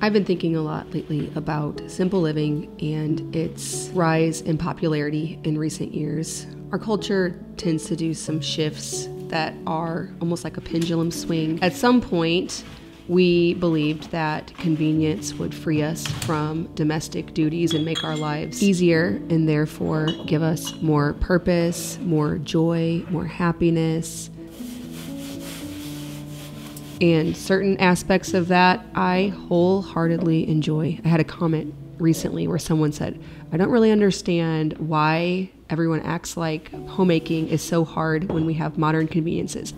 I've been thinking a lot lately about simple living and its rise in popularity in recent years. Our culture tends to do some shifts that are almost like a pendulum swing. At some point, we believed that convenience would free us from domestic duties and make our lives easier and therefore give us more purpose, more joy, more happiness. And certain aspects of that I wholeheartedly enjoy. I had a comment recently where someone said, I don't really understand why everyone acts like homemaking is so hard when we have modern conveniences.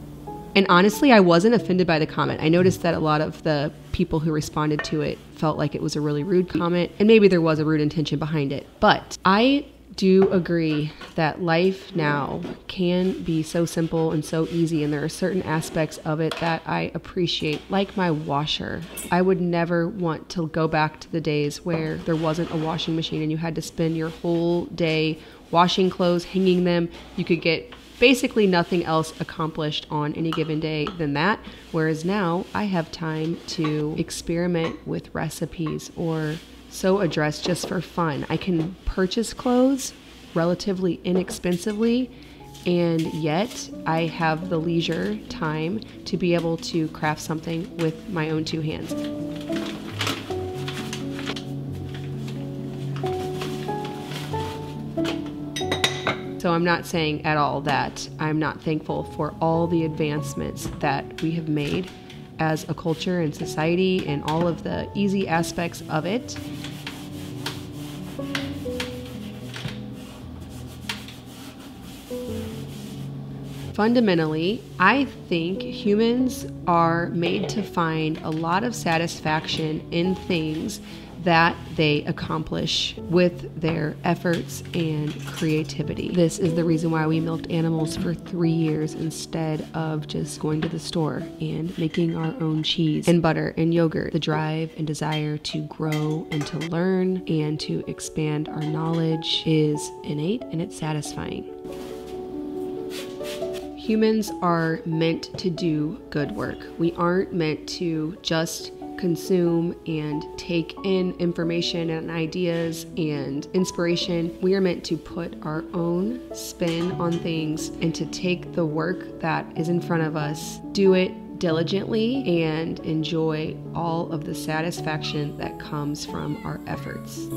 And honestly, I wasn't offended by the comment. I noticed that a lot of the people who responded to it felt like it was a really rude comment, and maybe there was a rude intention behind it. But I do agree that life now can be so simple and so easy, and there are certain aspects of it that I appreciate, like my washer. I would never want to go back to the days where there wasn't a washing machine and you had to spend your whole day washing clothes, hanging them. You could get basically nothing else accomplished on any given day than that. Whereas now I have time to experiment with recipes or sew a dress just for fun. I can purchase clothes relatively inexpensively, and yet I have the leisure time to be able to craft something with my own two hands. So I'm not saying at all that I'm not thankful for all the advancements that we have made as a culture and society and all of the easy aspects of it. Fundamentally, I think humans are made to find a lot of satisfaction in things that they accomplish with their efforts and creativity. This is the reason why we milked animals for 3 years instead of just going to the store and making our own cheese and butter and yogurt. The drive and desire to grow and to learn and to expand our knowledge is innate and it's satisfying. Humans are meant to do good work. We aren't meant to just consume and take in information and ideas and inspiration. We are meant to put our own spin on things and to take the work that is in front of us, do it diligently, and enjoy all of the satisfaction that comes from our efforts.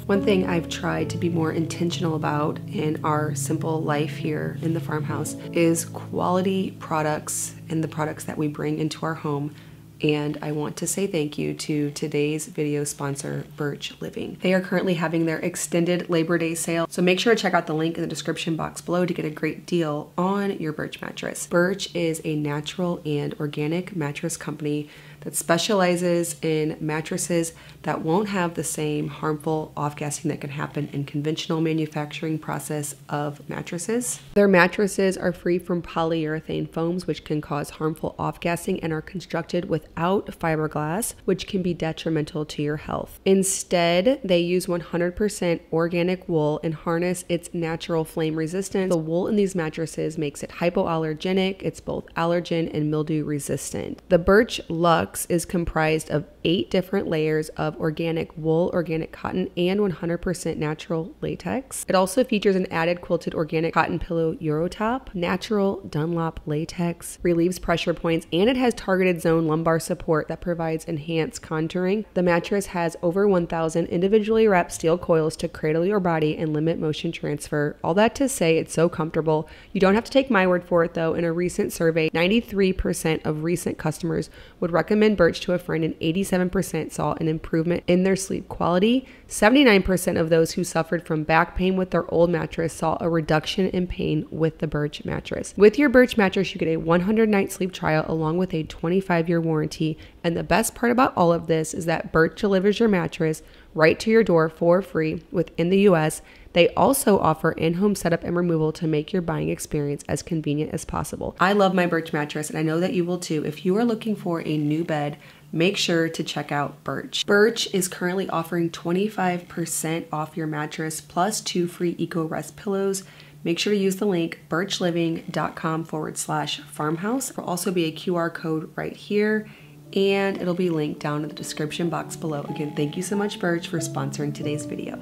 One thing I've tried to be more intentional about in our simple life here in the farmhouse is quality products and the products that we bring into our home. And I want to say thank you to today's video sponsor, Birch Living. They are currently having their extended Labor Day sale, so make sure to check out the link in the description box below to get a great deal on your Birch mattress. Birch is a natural and organic mattress company that specializes in mattresses that won't have the same harmful off-gassing that can happen in conventional manufacturing process of mattresses. Their mattresses are free from polyurethane foams, which can cause harmful off-gassing, and are constructed without fiberglass, which can be detrimental to your health. Instead, they use 100% organic wool and harness its natural flame resistance. The wool in these mattresses makes it hypoallergenic. It's both allergen and mildew resistant. The Birch Luxe is comprised of 8 different layers of organic wool, organic cotton, and 100% natural latex. It also features an added quilted organic cotton pillow Eurotop, natural Dunlop latex, relieves pressure points, and it has targeted zone lumbar support that provides enhanced contouring. The mattress has over 1,000 individually wrapped steel coils to cradle your body and limit motion transfer. All that to say, it's so comfortable. You don't have to take my word for it though. In a recent survey, 93% of recent customers would recommend Birch to a friend, and 87% saw an improvement in their sleep quality. 79% of those who suffered from back pain with their old mattress saw a reduction in pain with the Birch mattress. With your Birch mattress, you get a 100-night sleep trial along with a 25-year warranty. And the best part about all of this is that Birch delivers your mattress right to your door for free within the US. They also offer in-home setup and removal to make your buying experience as convenient as possible. I love my Birch mattress, and I know that you will too. If you are looking for a new bed make sure to check out Birch. Birch is currently offering 25% off your mattress plus 2 free EcoRest pillows. Make sure to use the link birchliving.com/farmhouse. There will also be a QR code right here, and it'll be linked down in the description box below. Again, thank you so much, Birch, for sponsoring today's video.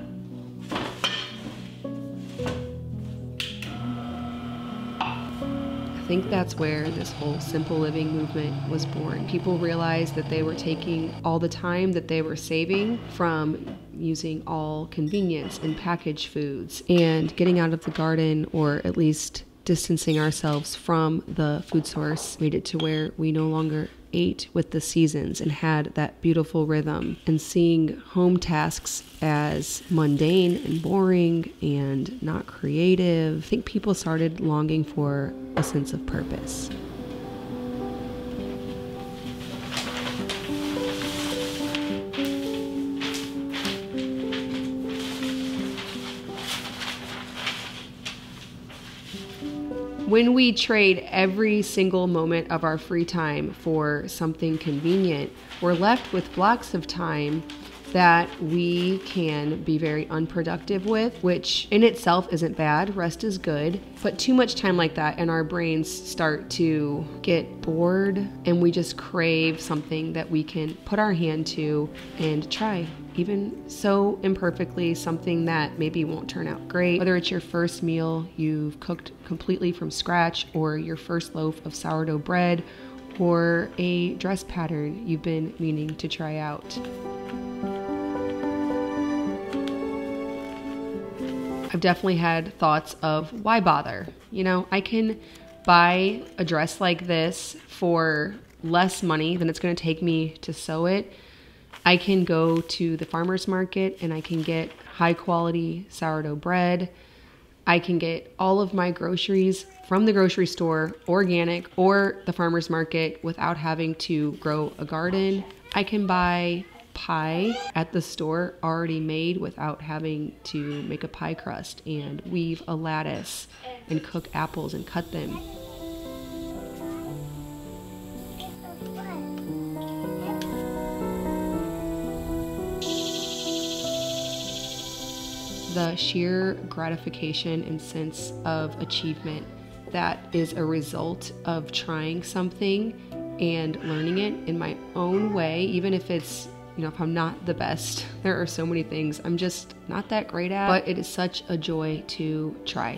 I think that's where this whole simple living movement was born. People realized that they were taking all the time that they were saving from using all convenience and packaged foods and getting out of the garden, or at least distancing ourselves from the food source, made it to where we no longer ate with the seasons and had that beautiful rhythm. And seeing home tasks as mundane and boring and not creative, I think people started longing for a sense of purpose. When we trade every single moment of our free time for something convenient, we're left with blocks of time that we can be very unproductive with, which in itself isn't bad. Rest is good. But too much time like that and our brains start to get bored, and we just crave something that we can put our hand to and try. Even so imperfectly, something that maybe won't turn out great. Whether it's your first meal you've cooked completely from scratch, or your first loaf of sourdough bread, or a dress pattern you've been meaning to try out. I've definitely had thoughts of why bother? You know, I can buy a dress like this for less money than it's going to take me to sew it. I can go to the farmer's market and I can get high quality sourdough bread. I can get all of my groceries from the grocery store, organic, or the farmer's market without having to grow a garden. I can buy pie at the store already made without having to make a pie crust and weave a lattice and cook apples and cut them. The sheer gratification and sense of achievement that is a result of trying something and learning it in my own way, even if it's, you know, if I'm not the best. There are so many things I'm just not that great at, but it is such a joy to try.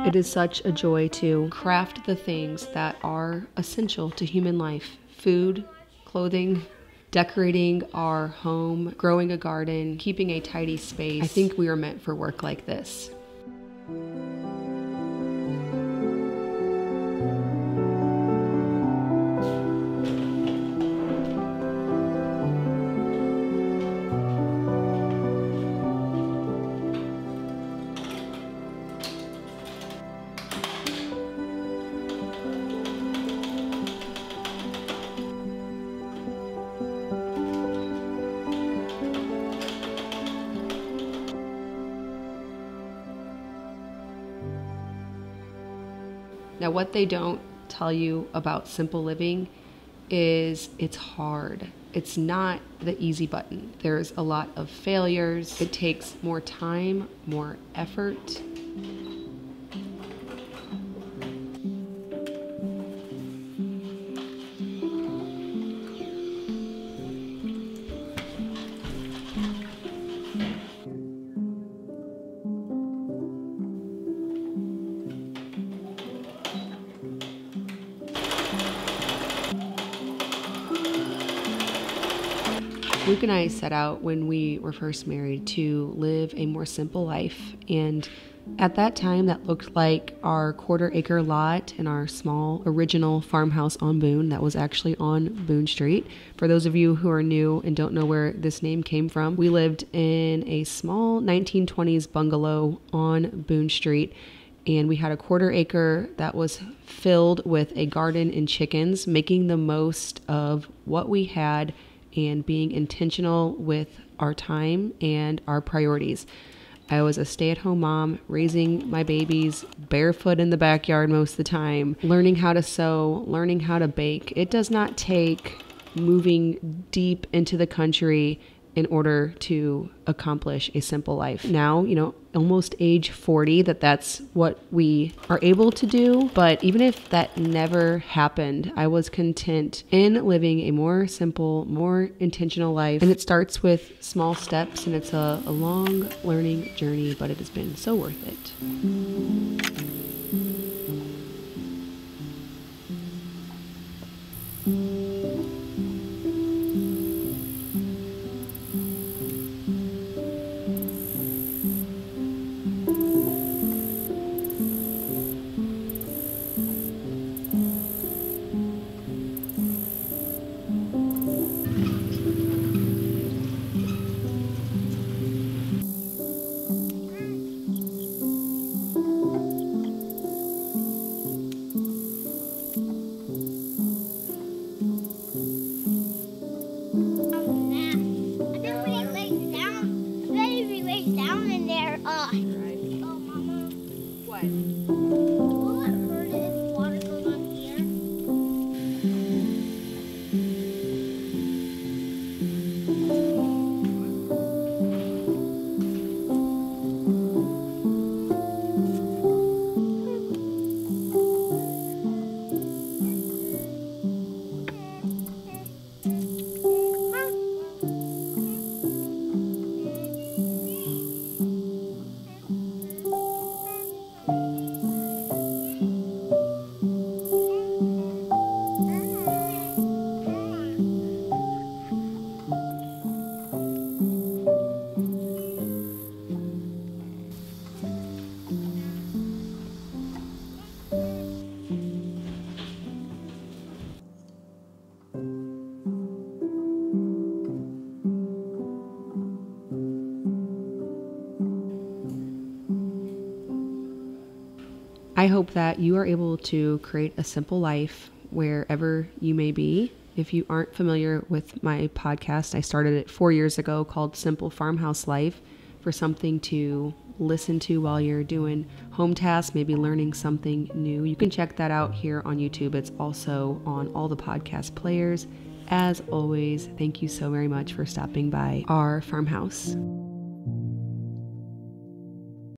It is such a joy to craft the things that are essential to human life. Food, clothing, decorating our home, growing a garden, keeping a tidy space. I think we are meant for work like this. Now, what they don't tell you about simple living is it's hard. It's not the easy button. There's a lot of failures. It takes more time, more effort. Luke and I set out when we were first married to live a more simple life, and at that time that looked like our quarter-acre lot and our small original farmhouse on Boone that was actually on Boone Street. For those of you who are new and don't know where this name came from, we lived in a small 1920s bungalow on Boone Street, and we had a 1/4 acre that was filled with a garden and chickens, making the most of what we had and being intentional with our time and our priorities. I was a stay-at-home mom, raising my babies barefoot in the backyard most of the time, learning how to sew, learning how to bake. It does not take moving deep into the country in order to accomplish a simple life. Now, almost age 40, that's what we are able to do. But even if that never happened, I was content in living a more simple, more intentional life. And it starts with small steps, and it's a long learning journey, but it has been so worth it. I hope that you are able to create a simple life wherever you may be. If you aren't familiar with my podcast, I started it 4 years ago, called Simple Farmhouse Life, for something to listen to while you're doing home tasks, maybe learning something new. You can check that out here on YouTube. It's also on all the podcast players. As always, thank you so very much for stopping by our farmhouse.